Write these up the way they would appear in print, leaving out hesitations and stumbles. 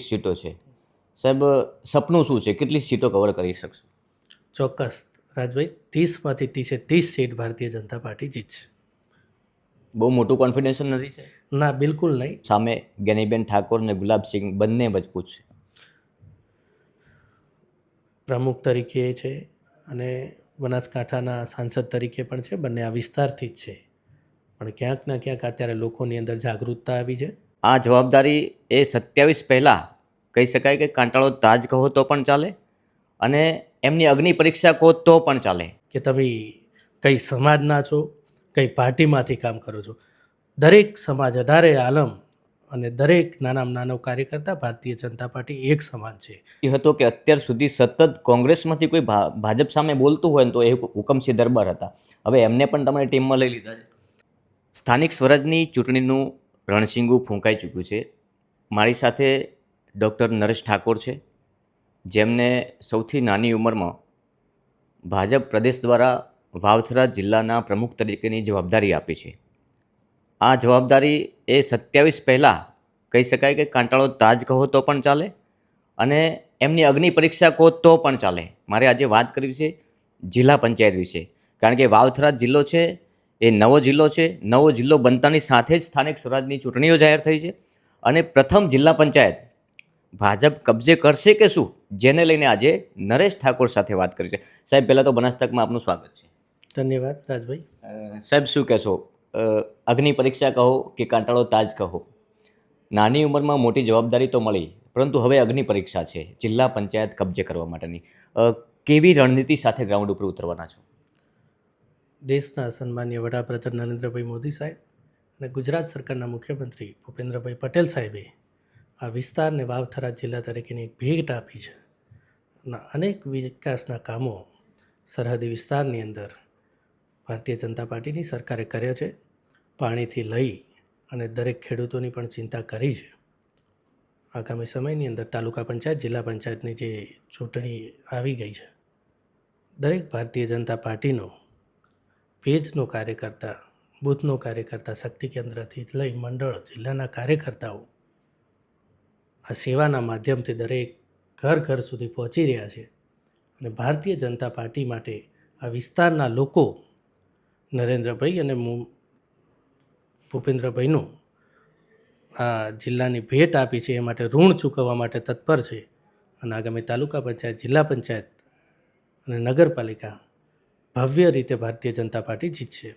સીટો છે સાહેબ, સપનું શું છે? કેટલી સીટો કવર કરી શકશું? ચોક્કસ રાજભાઈ, 30માંથી 30 સીટ ભારતીય જનતા પાર્ટી જીતશે. બહુ મોટું કોન્ફિડન્સ નથી છે? ના, બિલકુલ નહીં. સામે જ્ઞાનીબેન ઠાકોર અને ગુલાબસિંહ બંને મજબૂત છે. પ્રમુખ તરીકે છે અને બનાસકાંઠાના સાંસદ તરીકે પણ છે. બંને આ વિસ્તારથી જ છે, પણ ક્યાંક ના ક્યાંક અત્યારે લોકોની અંદર જાગૃતતા આવી છે. આ જવાબદારી એ 27 પહેલાં કહી શકાય કે કાંટાળો તાજ કહો તો પણ ચાલે, અને એમની અગ્નિ પરીક્ષા કહો તો પણ ચાલે. કે તમે કઈ સમાજના છો, કઈ પાર્ટીમાંથી કામ કરો છો. દરેક સમાજ, અઢારે આલમ અને દરેક નાનામાં નાનો કાર્યકર્તા ભારતીય જનતા પાર્ટી એક સમાન છે. એ હતો કે અત્યાર સુધી સતત કોંગ્રેસમાંથી કોઈ ભાજપ સામે બોલતું હોય ને તો એ હુકમસિંહ દરબાર હતા. હવે એમને પણ તમારી ટીમમાં લઈ લીધા છે. સ્થાનિક સ્વરાજની ચૂંટણીનું રણશીંગું ફૂંકાઈ ચૂક્યું છે. મારી સાથે ડૉક્ટર નરેશ ઠાકોર છે, જેમને સૌથી નાની ઉંમરમાં ભાજપ પ્રદેશ દ્વારા વાવથરા જિલ્લાના પ્રમુખ તરીકેની જવાબદારી આપી છે. આ જવાબદારી એ 27 પહેલાં કહી શકાય કે કાંટાળો તાજ કહો તો પણ ચાલે, અને એમની અગ્નિ પરીક્ષા કહો તો પણ ચાલે. મારે આજે વાત કરવી છે જિલ્લા પંચાયત વિશે, કારણ કે વાવથરા જિલ્લો છે એ નવો જિલ્લો છે. નવો જિલ્લો બનતાની સાથે જ સ્થાનિક સ્વરાજની ચૂંટણીઓ જાહેર થઈ છે, અને પ્રથમ જિલ્લા પંચાયત ભાજપ કબજે કરશે કે શું, જેને લઈને આજે નરેશ ઠાકોર સાથે વાત કરી છે. સાહેબ, પહેલાં તો બનાસ તકમાં આપનું સ્વાગત છે. ધન્યવાદ રાજભાઈ. સાહેબ, શું કહેશો? અગ્નિ પરીક્ષા કહો કે કાંટાળો તાજ કહો, નાની ઉંમરમાં મોટી જવાબદારી તો મળી, પરંતુ હવે અગ્નિ પરીક્ષા છે જિલ્લા પંચાયત કબજે કરવા માટેની. કેવી રણનીતિ સાથે ગ્રાઉન્ડ ઉપર ઉતરવાના છો? દેશના સન્માનીય વડાપ્રધાન નરેન્દ્રભાઈ મોદી સાહેબ અને ગુજરાત સરકારના મુખ્યમંત્રી ભૂપેન્દ્રભાઈ પટેલ સાહેબે આ વિસ્તારને વાવથરા જિલ્લા તરીકેની એક ભેટ આપી છે. અને અનેક વિકાસના કામો સરહદી વિસ્તારની અંદર ભારતીય જનતા પાર્ટીની સરકારે કર્યો છે. પાણીથી લઈ અને દરેક ખેડૂતોની પણ ચિંતા કરી છે. આગામી સમયની અંદર તાલુકા પંચાયત, જિલ્લા પંચાયતની જે ચૂંટણી આવી ગઈ છે, દરેક ભારતીય જનતા પાર્ટીનો પેજનો કાર્યકર્તા, બૂથનો કાર્યકર્તા, શક્તિ કેન્દ્રથી લઈ મંડળ, જિલ્લાના કાર્યકર્તાઓ આ સેવાના માધ્યમથી દરેક ઘર ઘર સુધી પહોંચી રહ્યા છે. અને ભારતીય જનતા પાર્ટી માટે આ વિસ્તારના લોકો નરેન્દ્રભાઈ અને ભૂપેન્દ્રભાઈનું આ જિલ્લાની ભેટ આપી છે, એ માટે ઋણ ચૂકવવા માટે તત્પર છે. અને આગામી તાલુકા પંચાયત, જિલ્લા પંચાયત અને નગરપાલિકા ભવ્ય રીતે ભારતીય જનતા પાર્ટી જીતશે.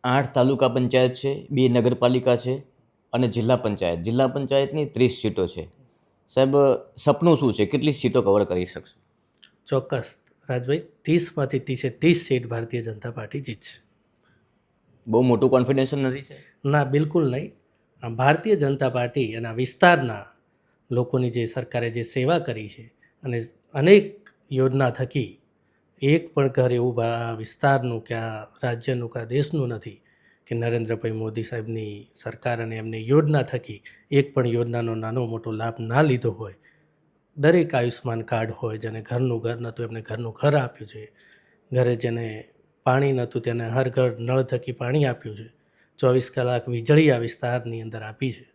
8 તાલુકા પંચાયત છે, 2 નગરપાલિકા છે, અને જિલ્લા પંચાયત. જિલ્લા પંચાયતની 30 સીટો છે. સાહેબ, સપનું શું છે? કેટલી સીટો કવર કરી શકશું? ચોક્કસ રાજભાઈ, 30માંથી 30 સીટ ભારતીય જનતા પાર્ટી જીતશે. બહુ મોટું કોન્ફિડન્સ નથી છે? ના, બિલકુલ નહીં. આ ભારતીય જનતા પાર્ટી અને આ વિસ્તારના લોકોની જે સરકારે જે સેવા કરી છે, અને અનેક યોજના થકી એક પણ ઘર એવું આ વિસ્તારનું કે આ રાજ્યનું કે આ દેશનું નથી કે નરેન્દ્રભાઈ મોદી સાહેબની સરકાર અને એમની યોજના થકી એક પણ યોજનાનો નાનો મોટો લાભ ના લીધો હોય. દરેક આયુષ્માન કાર્ડ હોય, જેને ઘરનું ઘર નહોતું એમને ઘરનું ઘર આપ્યું છે. ઘરે જેને પાણી નહોતું તેને હર ઘર નળ થકી પાણી આપ્યું છે. 24 કલાક વીજળી આ વિસ્તારની અંદર આપી છે.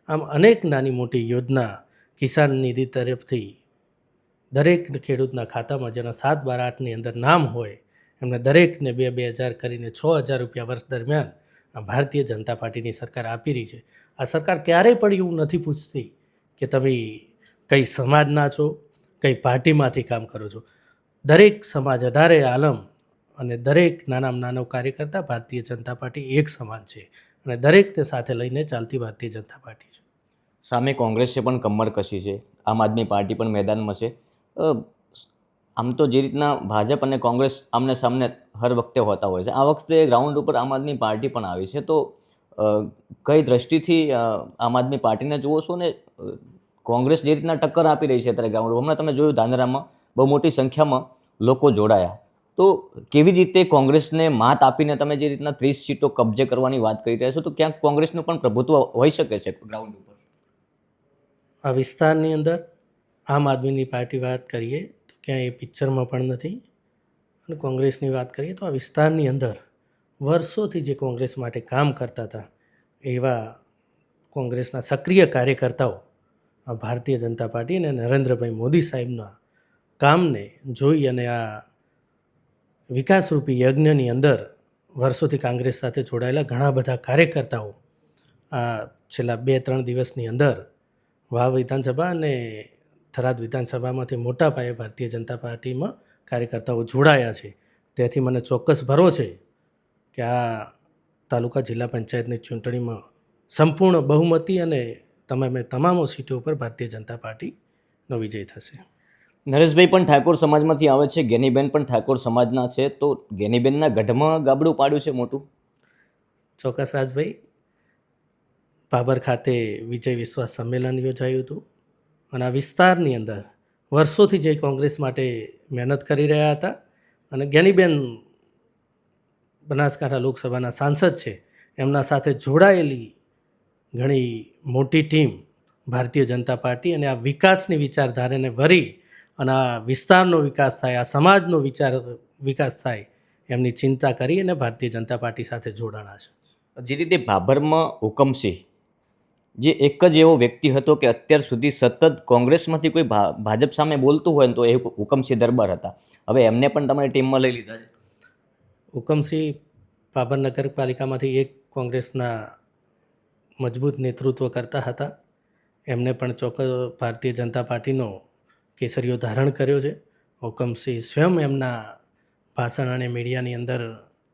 આમ અનેક નાની મોટી યોજના કિસાન નિધિ તરફથી દરેક ખેડૂતના ખાતામાં જેના 7, 12, 8ની અંદર નામ હોય એમને દરેકને 2,000 કરીને 6,000 રૂપિયા વર્ષ દરમિયાન આ ભારતીય જનતા પાર્ટીની સરકાર આપી રહી છે. આ સરકાર ક્યારેય પણ એવું નથી પૂછતી કે તમે કઈ સમાજના છો, કઈ પાર્ટીમાંથી કામ કરો છો. દરેક સમાજ, અઢારે આલમ અને દરેક નાનામાં નાનો કાર્યકર્તા ભારતીય જનતા પાર્ટી એક સમાન છે, અને દરેકને સાથે લઈને ચાલતી ભારતીય જનતા પાર્ટી છે. સામે કોંગ્રેસે પણ કમર કસી છે, આમ આદમી પાર્ટી પણ મેદાનમાં છે. આમ તો જે રીતના ભાજપ અને કોંગ્રેસ આમને સામને હર વખતે હોતા હોય છે, આ વખતે ગ્રાઉન્ડ ઉપર આમ આદમી પાર્ટી પણ આવી છે. તો કઈ દ્રષ્ટિથી આમ આદમી પાર્ટીને જુઓ છો, ને કોંગ્રેસ જે રીતના ટક્કર આપી રહી છે અત્યારે ગ્રાઉન્ડ ઉપર? હમણાં તમે જોયું ધાનેરામાં બહુ મોટી સંખ્યામાં લોકો જોડાયા. તો કેવી રીતે કોંગ્રેસને માત આપીને તમે જે રીતના 30 સીટો કબજે કરવાની વાત કરી રહ્યા છો, તો ક્યાંક કોંગ્રેસનું પણ પ્રભુત્વ હોઈ શકે છે ગ્રાઉન્ડ ઉપર? આ વિસ્તારની અંદર આમ આદમીની પાર્ટી વાત કરીએ તો ક્યાંય એ પિક્ચરમાં પણ નથી, અને કોંગ્રેસની વાત કરીએ તો આ વિસ્તારની અંદર વર્ષોથી જે કોંગ્રેસ માટે કામ કરતા હતા એવા કોંગ્રેસના સક્રિય કાર્યકર્તાઓ ભારતીય જનતા પાર્ટી અને નરેન્દ્રભાઈ મોદી સાહેબના કામને જોઈ અને આ વિકાસરૂપી યજ્ઞની અંદર વર્ષોથી કોંગ્રેસ સાથે જોડાયેલા ઘણા બધા કાર્યકર્તાઓ આ છેલ્લા 2-3 દિવસની અંદર વાવ વિધાનસભા અને થરાદ વિધાનસભામાંથી મોટા પાયે ભારતીય જનતા પાર્ટીમાં કાર્યકર્તાઓ જોડાયા છે. તેથી મને ચોક્કસ ભરો છે કે આ તાલુકા જિલ્લા પંચાયતની ચૂંટણીમાં સંપૂર્ણ બહુમતી અને તમામ સીટો ઉપર ભારતીય જનતા પાર્ટીનો વિજય થશે. નરેશભાઈ પણ ઠાકોર સમાજમાંથી આવે છે, ગેનીબેન પણ ઠાકોર સમાજના છે, તો ગેનીબેનના ગઢમાં ગાબડું પાડ્યું છે મોટું. ચોક્કસ રાજભાઈ, બાબર ખાતે વિજય વિશ્વાસ સંમેલન યોજાયું હતું અને આ વિસ્તારની અંદર વર્ષોથી જે કોંગ્રેસ માટે મહેનત કરી રહ્યા હતા અને જ્ઞાનીબેન બનાસકાંઠા લોકસભાના સાંસદ છે, એમના સાથે જોડાયેલી ઘણી મોટી ટીમ ભારતીય જનતા પાર્ટી અને આ વિકાસની વિચારધારાને વરી અને આ વિસ્તારનો વિકાસ થાય, આ સમાજનો વિકાસ થાય એમની ચિંતા કરી અને ભારતીય જનતા પાર્ટી સાથે જોડાણા છે. જે રીતે બાબરમાં હુકમસિંહ જે એક જ એવો વ્યક્તિ હતો કે અત્યાર સુધી સતત કોંગ્રેસમાંથી કોઈ ભાજપ સામે બોલતું હોય ને તો એ હુકમસિંહ દરબાર હતા. હવે એમને પણ તમારી ટીમમાં લઈ લીધા છે. હુકમસિંહ બાબર નગરપાલિકામાંથી એક કોંગ્રેસના મજબૂત નેતૃત્વ કરતા હતા. એમને પણ ચોક્કસ ભારતીય જનતા પાર્ટીનો કેસરીઓ ધારણ કર્યો છે. હુકમસિંહ સ્વયં એમના ભાષણ અને મીડિયાની અંદર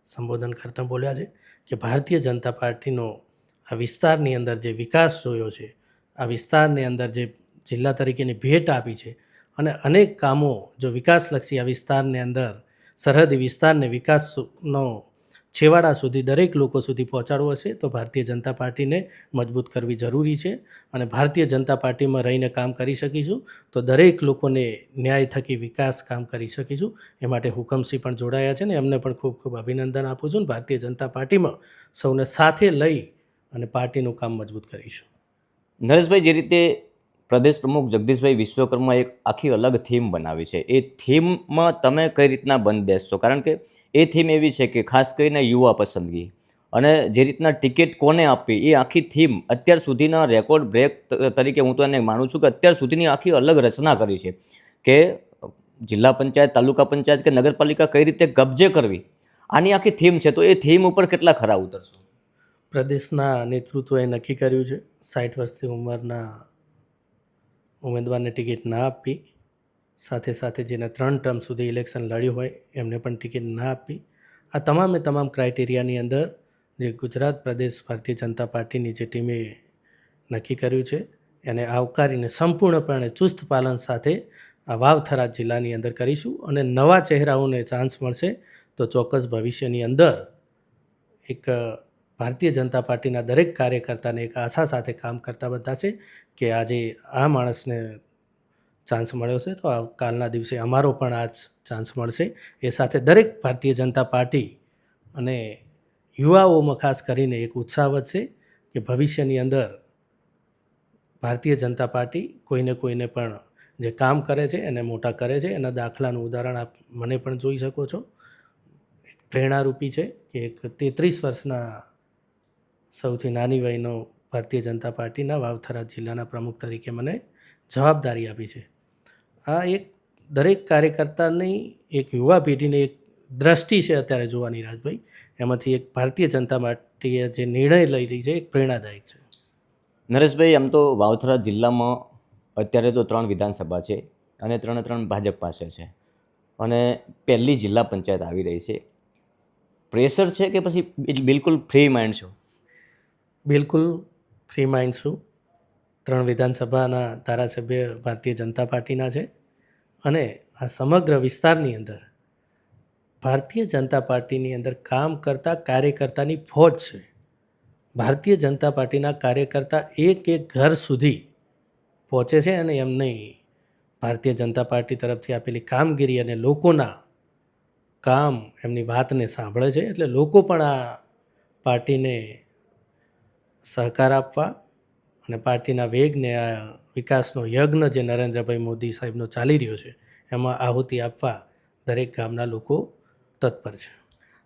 સંબોધન કરતાં બોલ્યા છે કે ભારતીય જનતા પાર્ટીનો આ વિસ્તારની અંદર જે વિકાસ જોયો છે, આ વિસ્તારની અંદર જે જિલ્લા તરીકેની ભેટ આપી છે અને અનેક કામો જો વિકાસલક્ષી આ વિસ્તારની અંદર સરહદી વિસ્તારને વિકાસનો છેવાડા સુધી દરેક લોકો સુધી પહોંચાડવો હશે તો ભારતીય જનતા પાર્ટીને મજબૂત કરવી જરૂરી છે અને ભારતીય જનતા પાર્ટીમાં રહીને કામ કરી શકીશું તો દરેક લોકોને ન્યાય થકી વિકાસ કામ કરી શકીશું. એ માટે હુકમસિંહ પણ જોડાયા છે ને એમને પણ ખૂબ ખૂબ અભિનંદન આપું છું. ભારતીય જનતા પાર્ટીમાં સૌને સાથે લઈ અને પાર્ટીનું કામ મજબૂત કરીશું. નરેશભાઈ, જે રીતે પ્રદેશ પ્રમુખ જગદીશભાઈ વિશ્વકર્મા એક આખી અલગ થીમ બનાવી છે, એ થીમમાં તમે કઈ રીતના બંધ બેસશો? કારણ કે એ થીમ એવી છે કે ખાસ કરીને યુવા પસંદગી અને જે રીતના ટિકિટ કોને આપવી, એ આખી થીમ અત્યાર સુધીના રેકોર્ડ બ્રેક તરીકે હું તો એને માનું છું કે અત્યાર સુધીની આખી અલગ રચના કરી છે કે જિલ્લા પંચાયત, તાલુકા પંચાયત કે નગરપાલિકા કઈ રીતે કબજે કરવી, આની આખી થીમ છે. તો એ થીમ ઉપર કેટલા ખરા ઉતરશો? પ્રદેશના નેતૃત્વએ નક્કી કર્યું છે 60 વર્ષથી ઉંમરના ઉમેદવારને ટિકિટ ના આપવી, સાથે સાથે જેને 3 ટર્મ સુધી ઇલેક્શન લડ્યું હોય એમને પણ ટિકિટ ના આપવી. આ તમામ ક્રાઇટેરિયાની અંદર જે ગુજરાત પ્રદેશ ભારતીય જનતા પાર્ટીની જે ટીમે નક્કી કર્યું છે એને આવકારીને સંપૂર્ણપણે ચુસ્ત પાલન સાથે આ વાવ થરાદ જિલ્લાની અંદર કરીશું અને નવા ચહેરાઓને ચાન્સ મળશે તો ચોક્કસ ભવિષ્યની અંદર એક ભારતીય જનતા પાર્ટીના દરેક કાર્યકર્તાને એક આશા સાથે કામ કરતા બતાશે કે આજે આ માણસને ચાન્સ મળ્યો છે તો કાલના દિવસે અમારો પણ આ જ ચાન્સ મળશે. એ સાથે દરેક ભારતીય જનતા પાર્ટી અને યુવાઓમાં ખાસ કરીને એક ઉત્સાહ વધશે કે ભવિષ્યની અંદર ભારતીય જનતા પાર્ટી કોઈને પણ જે કામ કરે છે એને મોટા કરે છે. એના દાખલાનું ઉદાહરણ આપ મને પણ જોઈ શકો છો. એક પ્રેરણારૂપી છે કે એક 33 વર્ષના સૌથી નાની વયનો ભારતીય જનતા પાર્ટીના વાવ થરાદ જિલ્લાના પ્રમુખ તરીકે મને જવાબદારી આપી છે. આ એક દરેક કાર્યકર્તાની એક યુવા પેઢીની એક દ્રષ્ટિ છે અત્યારે જોવાની રાજભાઈ, એમાંથી એક ભારતીય જનતા પાર્ટીએ જે નિર્ણય લઈ રહી છે એક પ્રેરણાદાયક છે. નરેશભાઈ, આમ તો વાવથરા જિલ્લામાં અત્યારે તો 3 વિધાનસભા છે અને 3 ભાજપ પાસે છે અને પહેલી જિલ્લા પંચાયત આવી રહી છે. પ્રેશર છે કે પછી બિલકુલ ફ્રી માઇન્ડ છો? બિલકુલ ફ્રી માઇન્ડ છું. 3 વિધાનસભાના ધારાસભ્ય ભારતીય જનતા પાર્ટીના છે અને આ સમગ્ર વિસ્તારની અંદર ભારતીય જનતા પાર્ટીની અંદર કામ કરતા કાર્યકર્તાની ફોજ છે. ભારતીય જનતા પાર્ટીના કાર્યકર્તા એક ઘર સુધી પહોંચે છે અને એમની ભારતીય જનતા પાર્ટી તરફથી આપેલી કામગીરી અને લોકોના કામ એમની વાતને સાંભળે છે. એટલે લોકો પણ આ પાર્ટીને સહકાર આપવા અને પાર્ટીના વેગને આ વિકાસનો યજ્ઞ જે નરેન્દ્રભાઈ મોદી સાહેબનો ચાલી રહ્યો છે એમાં આહુતિ આપવા દરેક ગામના લોકો તત્પર છે.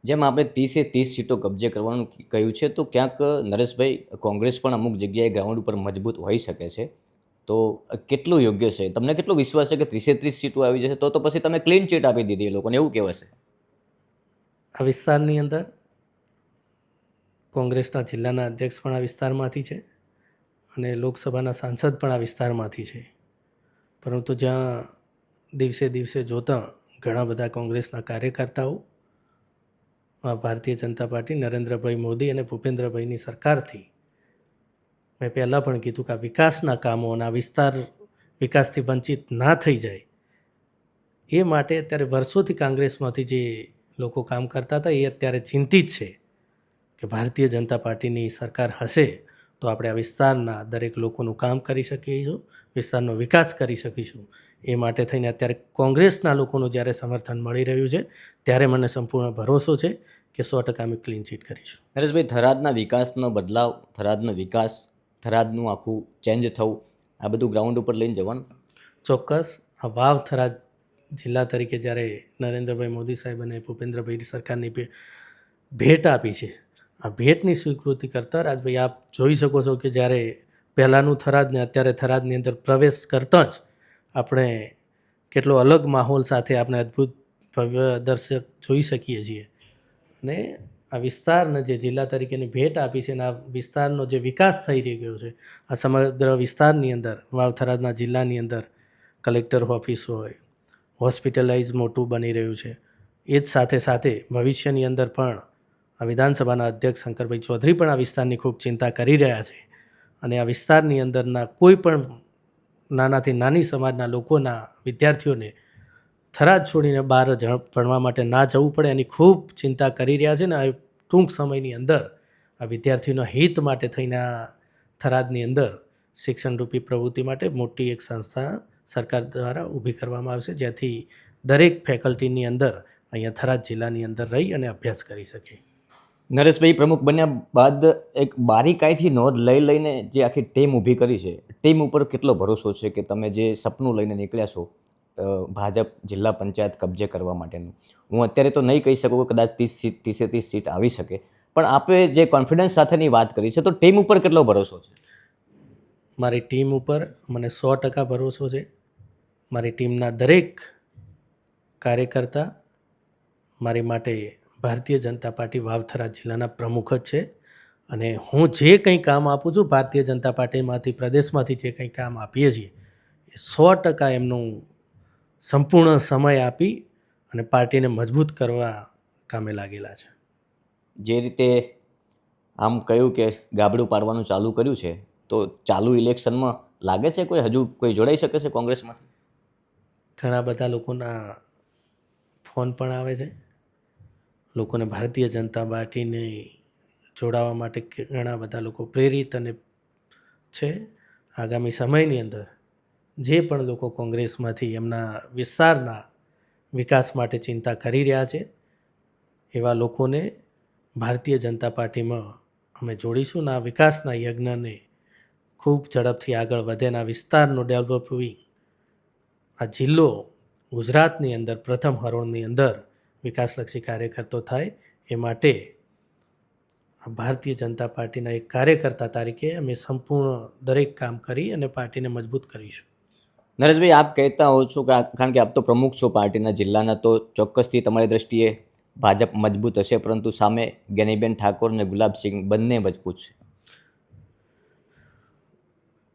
જેમ આપણે 30 સીટો કબજે કરવાનું કહ્યું છે, તો ક્યાંક નરેશભાઈ કોંગ્રેસ પણ અમુક જગ્યાએ ગ્રાઉન્ડ ઉપર મજબૂત હોઈ શકે છે. તો કેટલું યોગ્ય છે? તમને કેટલો વિશ્વાસ છે કે 30 સીટો આવી જશે? તો પછી તમે ક્લીન ચીટ આપી દીધી એ લોકોને, એવું કહેવાશે. આ વિસ્તારની અંદર કોંગ્રેસના જિલ્લાના અધ્યક્ષ પણ આ વિસ્તારમાંથી છે અને લોકસભાના સાંસદ પણ આ વિસ્તારમાંથી છે. પરંતુ જ્યાં દિવસે દિવસે જોતાં ઘણા બધા કોંગ્રેસના કાર્યકર્તાઓ ભારતીય જનતા પાર્ટી નરેન્દ્રભાઈ મોદી અને ભૂપેન્દ્રભાઈની સરકારથી, મેં પહેલાં પણ કીધું કે આ વિકાસના કામો અને આ વિસ્તાર વિકાસથી વંચિત ના થઈ જાય એ માટે અત્યારે વર્ષોથી કોંગ્રેસમાંથી જે લોકો કામ કરતા હતા એ અત્યારે ચિંતિત છે કે ભારતીય જનતા પાર્ટીની સરકાર હશે તો આપણે આ વિસ્તારના દરેક લોકોનું કામ કરી શકીશું, વિસ્તારનો વિકાસ કરી શકીશું. એ માટે થઈને અત્યારે કોંગ્રેસના લોકોનું જ્યારે સમર્થન મળી રહ્યું છે ત્યારે મને સંપૂર્ણ ભરોસો છે કે 100% અમે ક્લીન ચીટ કરીશું. નરેશભાઈ, થરાદના વિકાસનો બદલાવ, થરાદનો વિકાસ, થરાદનું આખું ચેન્જ થવું, આ બધું ગ્રાઉન્ડ ઉપર લઈને જવાનું. ચોક્કસ આ વાવ થરાદ જિલ્લા તરીકે જ્યારે નરેન્દ્રભાઈ મોદી સાહેબ અને ભૂપેન્દ્રભાઈની સરકારની ભેટ આપી છે, આ ભેટની સ્વીકૃતિ કરતાં રાજભાઈ આપ જોઈ શકો છો કે જ્યારે પહેલાંનું થરાદ ને અત્યારે થરાદની અંદર પ્રવેશ કરતાં જ આપણે કેટલો અલગ માહોલ સાથે આપણે અદ્ભુત ભવ્ય દર્શક જોઈ શકીએ છીએ. અને આ વિસ્તારને જે જિલ્લા તરીકેની ભેટ આપી છે અને આ વિસ્તારનો જે વિકાસ થઈ રહ્યો છે, આ સમગ્ર વિસ્તારની અંદર વાવ થરાદના જિલ્લાની અંદર કલેક્ટર ઓફિસ હોય, હોસ્પિટલાઇઝ મોટું બની રહ્યું છે. એ જ સાથે સાથે ભવિષ્યની અંદર પણ આ વિધાનસભાના અધ્યક્ષ શંકરભાઈ ચૌધરી પણ આ વિસ્તારની ખૂબ ચિંતા કરી રહ્યા છે અને આ વિસ્તારની અંદરના કોઈ પણ નાનાથી નાની સમાજના લોકોના વિદ્યાર્થીઓને થરાદ છોડીને બહાર ભણવા માટે ના જવું પડે એની ખૂબ ચિંતા કરી રહ્યા છે ને આ ટૂંક સમયની અંદર આ વિદ્યાર્થીઓના હિત માટે થઈને આ થરાદની અંદર શિક્ષણરૂપી પ્રવૃત્તિ માટે મોટી એક સંસ્થા સરકાર દ્વારા ઊભી કરવામાં આવશે જેથી દરેક ફેકલ્ટીની અંદર અહીંયા થરાદ જિલ્લાની અંદર રહી અને અભ્યાસ કરી શકે. નરેશભાઈ, પ્રમુખ બન્યા બાદ એક બારીકાઈથી નોંધ લઈને જે આખી ટીમ ઊભી કરી છે, ટીમ ઉપર કેટલો ભરોસો છે કે તમે જે સપનું લઈને નીકળ્યા છો ભાજપ જિલ્લા પંચાયત કબજે કરવા માટેનું? હું અત્યારે તો નહીં કહી શકું કે કદાચ 30 સીટ આવી શકે, પણ આપણે જે કોન્ફિડન્સ સાથેની વાત કરી છે તો ટીમ ઉપર કેટલો ભરોસો છે? મારી ટીમ ઉપર મને 100% ભરોસો છે. મારી ટીમના દરેક કાર્યકર્તા મારી માટે ભારતીય જનતા પાર્ટી વાવ થરાદ જિલ્લાના પ્રમુખ જ છે અને હું જે કંઈ કામ આપું છું ભારતીય જનતા પાર્ટીમાંથી પ્રદેશમાંથી જે કંઈ કામ આપીએ છીએ એ 100% એમનું સંપૂર્ણ સમય આપી અને પાર્ટીને મજબૂત કરવા કામે લાગેલા છે. જે રીતે આમ કહ્યું કે ગાબડું પાડવાનું ચાલુ કર્યું છે, તો ચાલુ ઇલેક્શનમાં લાગે છે હજુ કોઈ જોડાઈ શકે છે કોંગ્રેસમાંથી? ઘણા બધા લોકોના ફોન પણ આવે છે. લોકોને ભારતીય જનતા પાર્ટીને જોડાવા માટે ઘણા બધા લોકો પ્રેરિત અને છે. આગામી સમયની અંદર જે પણ લોકો કોંગ્રેસમાંથી એમના વિસ્તારના વિકાસ માટે ચિંતા કરી રહ્યા છે એવા લોકોને ભારતીય જનતા પાર્ટીમાં અમે જોડીશું અને આ વિકાસના યજ્ઞને ખૂબ ઝડપથી આગળ વધે અને આ વિસ્તારનો ડેવલપિંગ આ જિલ્લો ગુજરાતની અંદર પ્રથમ હરોળની અંદર વિકાસલક્ષી કાર્યકર્તો થાય એ માટે ભારતીય જનતા પાર્ટીના એક કાર્યકર્તા તરીકે અમે સંપૂર્ણ દરેક કામ કરી અને પાર્ટીને મજબૂત કરીશું. નરેશભાઈ, આપ કહેતા હો છો કે કારણ કે આપ તો પ્રમુખ છો પાર્ટીના જિલ્લાના, તો ચોક્કસથી તમારી દ્રષ્ટિએ ભાજપ મજબૂત હશે, પરંતુ સામે ગેનીબેન ઠાકોર અને ગુલાબસિંહ બંને મજબૂત છે.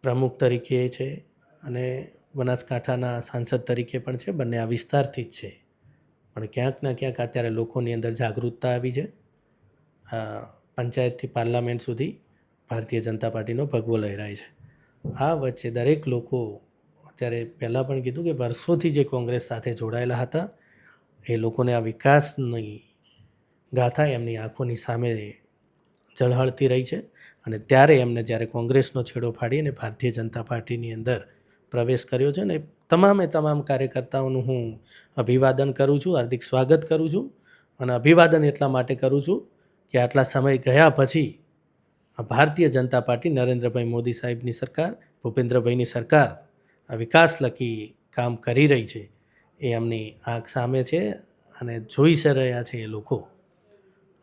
પ્રમુખ તરીકે છે અને બનાસકાંઠાના સાંસદ તરીકે પણ છે, બંને આ વિસ્તારથી જ છે. પણ ક્યાંક ને ક્યાંક અત્યારે લોકોની અંદર જાગૃતતા આવી છે. પંચાયતથી પાર્લામેન્ટ સુધી ભારતીય જનતા પાર્ટીનો ભગવો લહેરાય છે. આ વચ્ચે દરેક લોકો અત્યારે પહેલાં પણ કીધું કે વર્ષોથી જે કોંગ્રેસ સાથે જોડાયેલા હતા એ લોકોને આ વિકાસની ગાથા એમની આંખોની સામે ઝળહળતી રહી છે અને ત્યારે એમને જ્યારે કોંગ્રેસનો છેડો ફાડી અને ભારતીય જનતા પાર્ટીની અંદર પ્રવેશ કર્યો છે ને તમામ કાર્યકર્તાઓનું હું અભિવાદન કરું છું, હાર્દિક સ્વાગત કરું છું. અને અભિવાદન એટલા માટે કરું છું કે આટલા સમય ગયા પછી આ ભારતીય જનતા પાર્ટી નરેન્દ્રભાઈ મોદી સાહેબની સરકાર, ભૂપેન્દ્રભાઈની સરકાર આ વિકાસલક્ષી કામ કરી રહી છે એ એમની આંખ સામે છે અને જોઈ રહ્યા છે એ લોકો,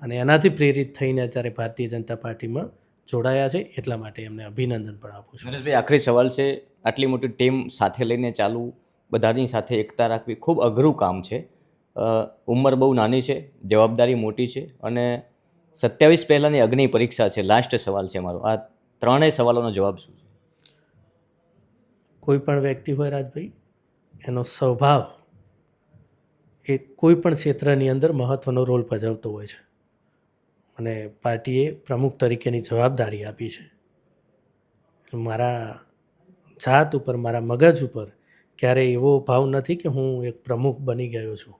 અને એનાથી પ્રેરિત થઈને અત્યારે ભારતીય જનતા પાર્ટીમાં જોડાયા છે, એટલા માટે એમને અભિનંદન પણ આપું છું. નરેશભાઈ, આખરી સવાલ છે. આટલી મોટી ટીમ સાથે લઈને ચાલવું, બધાની સાથે એકતા રાખવી ખૂબ અઘરું કામ છે. ઉંમર બહુ નાની છે, જવાબદારી મોટી છે અને 27 પહેલાંની અગ્નિ પરીક્ષા છે. લાસ્ટ સવાલ છે મારો. આ ત્રણેય સવાલોનો જવાબ શું છે? કોઈ પણ વ્યક્તિ હોય રાજભાઈ, એનો સ્વભાવ એ કોઈ પણ ક્ષેત્રની અંદર મહત્ત્વનો રોલ ભજવતો હોય છે. અને પાર્ટીએ પ્રમુખ તરીકેની જવાબદારી આપી છે. મારા જાત ઉપર, મારા મગજ ઉપર ક્યારેય એવો ભાવ નથી કે હું એક પ્રમુખ બની ગયો છું.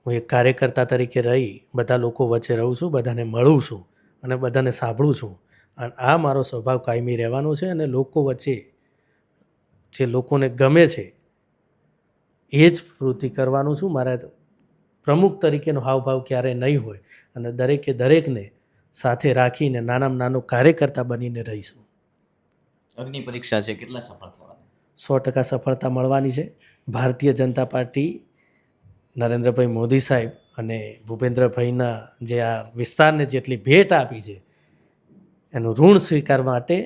હું એક કાર્યકર્તા તરીકે રહી બધા લોકો વચ્ચે રહું છું, બધાને મળું છું અને બધાને સાંભળું છું. અને આ મારો સ્વભાવ કાયમી રહેવાનો છે. અને લોકો વચ્ચે જે લોકોને ગમે છે એ જ પ્રવૃત્તિ કરવાનું છું. મારા પ્રમુખ તરીકેનો હાવભાવ ક્યારેય નહીં હોય અને દરેકે દરેકને સાથે રાખીને નાનામાં નાનો કાર્યકર્તા બનીને રહીશું. અગ્નિ પરીક્ષા છે, કેટલા સફળ થવાના? 100% સફળતા મળવાની છે. ભારતીય જનતા પાર્ટી, નરેન્દ્રભાઈ મોદી સાહેબ અને ભૂપેન્દ્રભાઈના જે આ વિસ્તારને જેટલી ભેટ આપી છે એનું ઋણ સ્વીકારવા માટે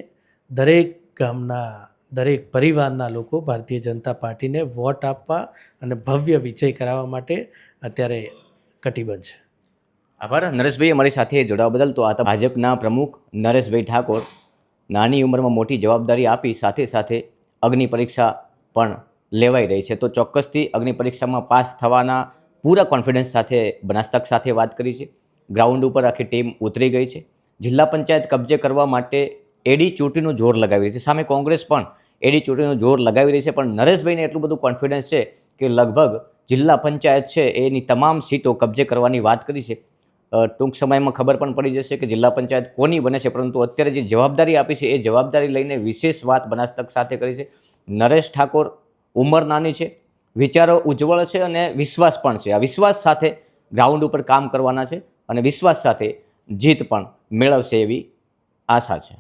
દરેક ગામના, દરેક પરિવારના લોકો ભારતીય જનતા પાર્ટીને વોટ આપવા અને ભવ્ય વિજય કરાવવા માટે અત્યારે કટિબદ્ધ છે. આભાર નરેશભાઈ, અમારી સાથે જોડાવા બદલ. તો આ તો ભાજપના પ્રમુખ નરેશભાઈ ઠાકોર નાની ઉંમરમાં મોટી જવાબદારી આપી સાથે સાથે અગ્નિ પરીક્ષા પણ લેવાઈ રહી છે. તો ચોક્કસથી અગ્નિ પરીક્ષામાં પાસ થવાના પૂરા કોન્ફિડન્સ સાથે બનાસતક સાથે વાત કરી છે. ગ્રાઉન્ડ ઉપર આખી ટીમ ઉતરી ગઈ છે. જિલ્લા પંચાયત કબજે કરવા માટે એડી ચોટીનું જોર લગાવી રહી છે. સામે કોંગ્રેસ પણ એડી ચોટીનું જોર લગાવી રહી છે. પણ નરેશભાઈને એટલું બધું કોન્ફિડન્સ છે કે લગભગ જિલ્લા પંચાયત છે એની તમામ સીટો કબજે કરવાની વાત કરી છે. ટૂંક સમયમાં ખબર પણ પડી જશે કે જિલ્લા પંચાયત કોની બને છે. પરંતુ અત્યારે જે જવાબદારી આપી છે એ જવાબદારી લઈને વિશેષ વાત બનાસતક સાથે કરી છે. નરેશ ઠાકોર ઉંમર નાની છે, વિચારો ઉજ્જવળ છે અને વિશ્વાસ પણ છે. આ વિશ્વાસ સાથે ગ્રાઉન્ડ ઉપર કામ કરવાના છે અને વિશ્વાસ સાથે જીત પણ મેળવશે એવી આશા છે.